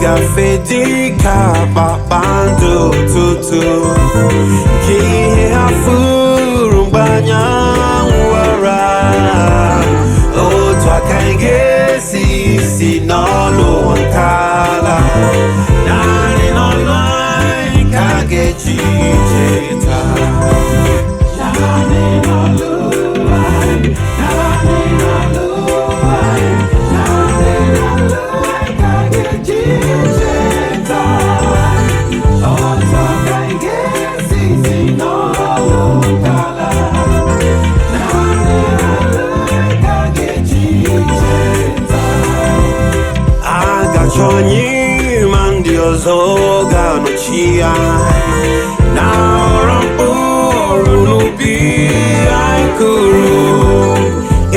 gafedika babando tutu ki hafuru banya wara o twakenge si nolo kala nani no lai kage chita nani no lai nani no lai nani no lai kage chita o twakenge si nolo kala nani no lai kage chita agachonyi mandiozoga no chia na rampuru nubi aikuru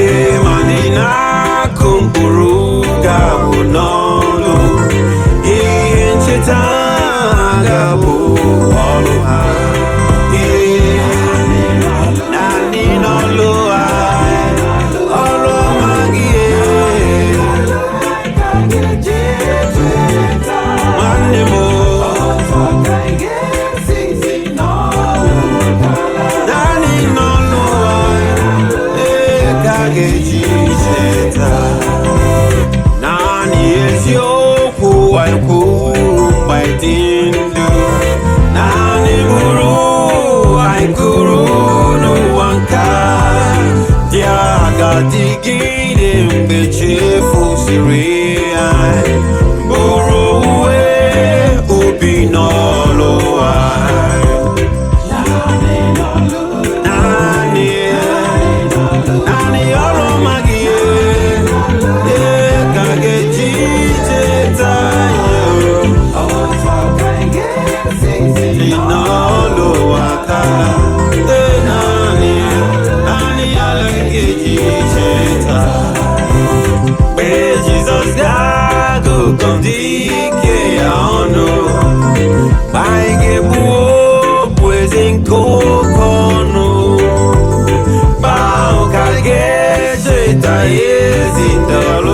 e manina kumpuru gabu nolu e ncheta gabu oluha e nani nolu olo magie manemo nani nolu nani eziokwu aikuru maitindu nani buru aikuru n'ụwa nka dị agadigide mgbe chefusiri anyị buru uwe obi n'ọlụ anyị nani ọrụ maghị ka ga-eji cheta si n'ọlụ aka nani ala ga-eji cheta mgbe Jizọs ga-agụkọ ndị ike ya ọnụ mgbe anyị ga-ebu okpu eze nke oke ọnụ mgbe ahụ ka ga-echeta ezi ndọrọ